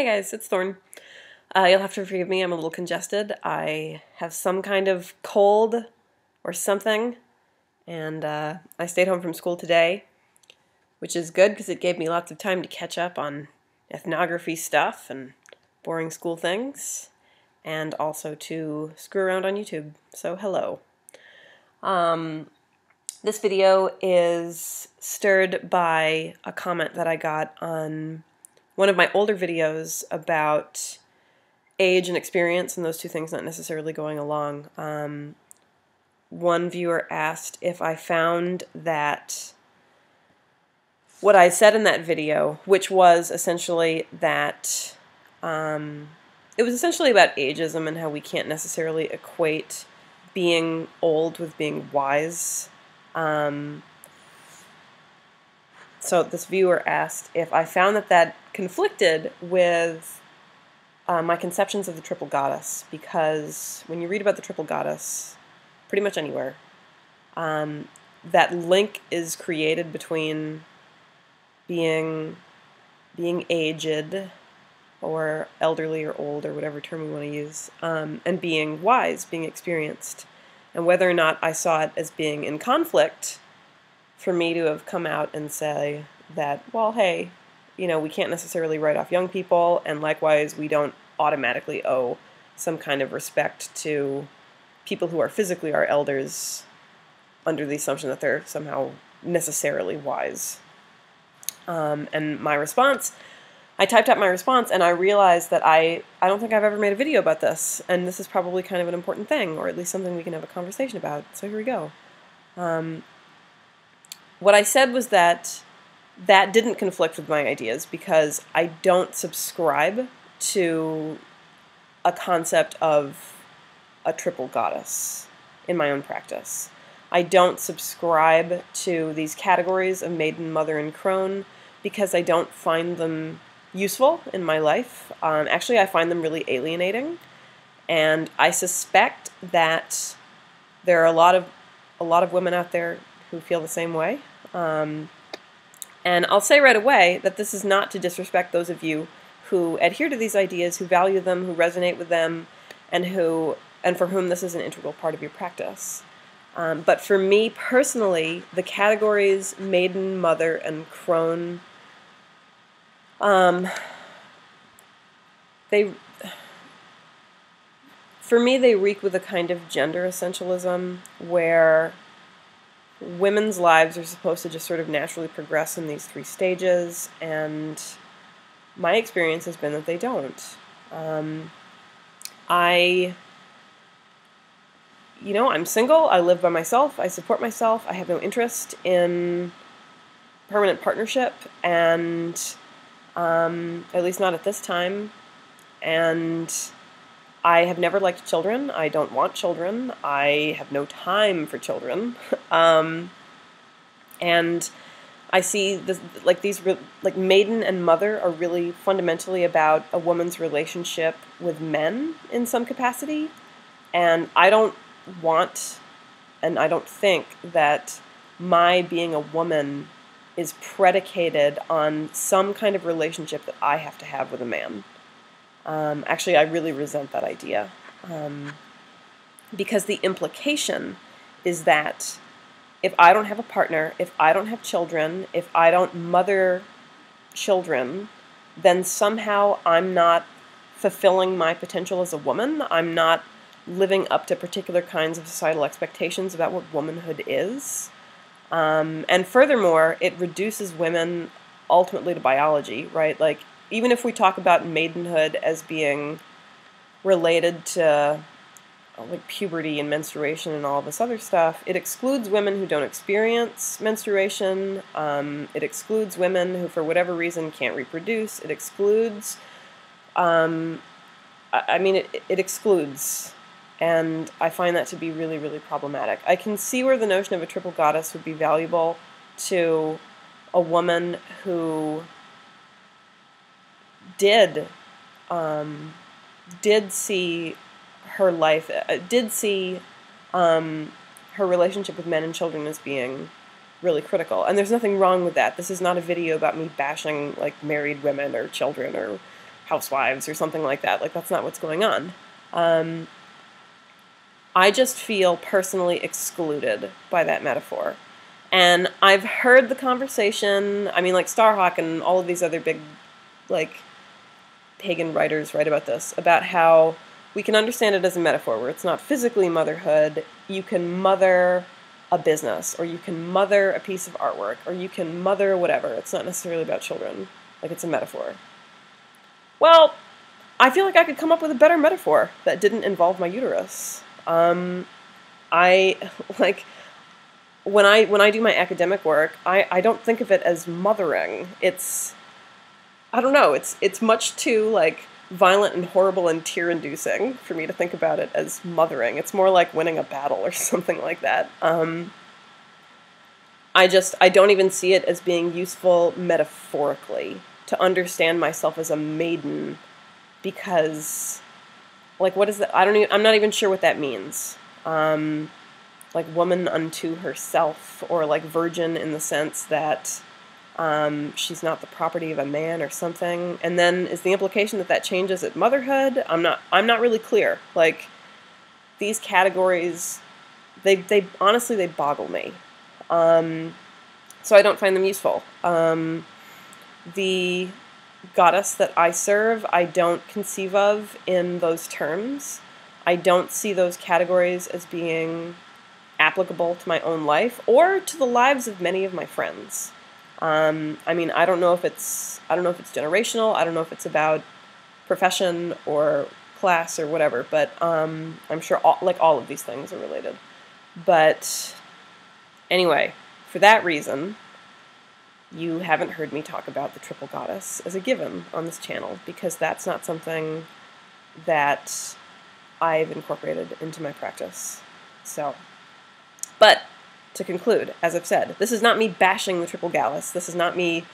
Hey guys, it's Thorn. You'll have to forgive me, I'm a little congested. I have some kind of cold or something, and I stayed home from school today, which is good because it gave me lots of time to catch up on ethnography stuff and boring school things, and also to screw around on YouTube. So hello. This video is stirred by a comment that I got on one of my older videos about age and experience, and those two things not necessarily going along. One viewer asked if I found that what I said in that video, which was essentially that it was essentially about ageism and how we can't necessarily equate being old with being wise. So this viewer asked if I found that conflicted with my conceptions of the triple goddess, because when you read about the triple goddess, pretty much anywhere, that link is created between being aged or elderly or old or whatever term we want to use, and being wise, being experienced. And whether or not I saw it as being in conflict, for me to have come out and say that, well, hey, you know, we can't necessarily write off young people, and likewise we don't automatically owe some kind of respect to people who are physically our elders under the assumption that they're somehow necessarily wise. And my response, I typed out my response and I realized that I don't think I've ever made a video about this, and this is probably kind of an important thing, or at least something we can have a conversation about. So here we go. What I said was that didn't conflict with my ideas because I don't subscribe to a concept of a triple goddess in my own practice. I don't subscribe to these categories of Maiden, Mother, and Crone because I don't find them useful in my life. Actually, I find them really alienating, and I suspect that there are a lot of women out there who feel the same way. And I'll say right away that this is not to disrespect those of you who adhere to these ideas, who value them, who resonate with them, and for whom this is an integral part of your practice. But for me personally, the categories Maiden, Mother, and Crone, for me, they reek with a kind of gender essentialism where women's lives are supposed to just sort of naturally progress in these three stages, and my experience has been that they don't. I'm single, I live by myself, I support myself, I have no interest in permanent partnership, and at least not at this time, and I have never liked children. I don't want children. I have no time for children. And I see this, like Maiden and Mother are really fundamentally about a woman's relationship with men in some capacity. And I don't want, and I don't think that my being a woman is predicated on some kind of relationship that I have to have with a man. Actually, I really resent that idea, because the implication is that if I don't have a partner, if I don't have children, if I don't mother children, then somehow I'm not fulfilling my potential as a woman. I'm not living up to particular kinds of societal expectations about what womanhood is. And furthermore, it reduces women ultimately to biology, right? Like, even if we talk about maidenhood as being related to like puberty and menstruation and all this other stuff, it excludes women who don't experience menstruation. It excludes women who, for whatever reason, can't reproduce. It excludes, it excludes. And I find that to be really, really problematic. I can see where the notion of a triple goddess would be valuable to a woman who did see her life, her relationship with men and children as being really critical. And there's nothing wrong with that. This is not a video about me bashing like married women or children or housewives or something like that. Like, that's not what's going on. I just feel personally excluded by that metaphor. And I've heard the conversation, I mean, like Starhawk and all of these other big, like, pagan writers write about this, about how we can understand it as a metaphor where it's not physically motherhood. You can mother a business, or you can mother a piece of artwork, or you can mother whatever. It's not necessarily about children. Like, it's a metaphor. Well, I feel like I could come up with a better metaphor that didn't involve my uterus. I, like, when I do my academic work, I don't think of it as mothering. It's, I don't know, it's much too, like, violent and horrible and tear-inducing for me to think about it as mothering. It's more like winning a battle or something like that. I don't even see it as being useful metaphorically to understand myself as a maiden, because, like, what is that? I'm not even sure what that means. Like, woman unto herself, or like virgin in the sense that she's not the property of a man or something. And then is the implication that that changes at motherhood? I'm not really clear. Like, these categories, they honestly, they boggle me. So I don't find them useful. The goddess that I serve, I don't conceive of in those terms. I don't see those categories as being applicable to my own life or to the lives of many of my friends. I mean, I don't know if it's generational. I don't know if it's about profession or class or whatever, but I'm sure all of these things are related. But anyway, for that reason, you haven't heard me talk about the triple goddess as a given on this channel, because that's not something that I've incorporated into my practice. So, but to conclude, as I've said, this is not me bashing the triple goddess. This is not me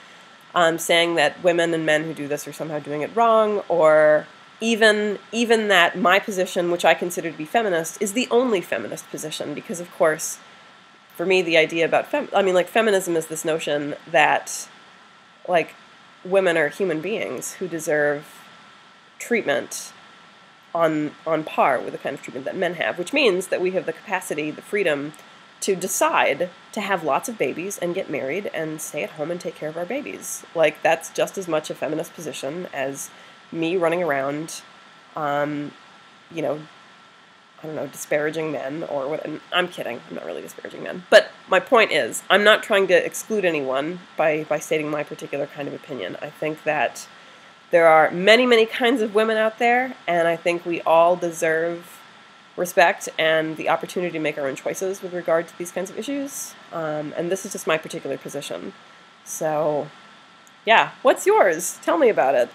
saying that women and men who do this are somehow doing it wrong, or even that my position, which I consider to be feminist, is the only feminist position, because, of course, for me, the idea about feminism is this notion that, like, women are human beings who deserve treatment on par with the kind of treatment that men have, which means that we have the capacity, the freedom, to decide to have lots of babies and get married and stay at home and take care of our babies. Like, that's just as much a feminist position as me running around, you know, I don't know, disparaging men or what. And I'm kidding. I'm not really disparaging men. But my point is, I'm not trying to exclude anyone by stating my particular kind of opinion. I think that there are many, many kinds of women out there, and I think we all deserve respect and the opportunity to make our own choices with regard to these kinds of issues. And this is just my particular position. So, yeah, what's yours? Tell me about it.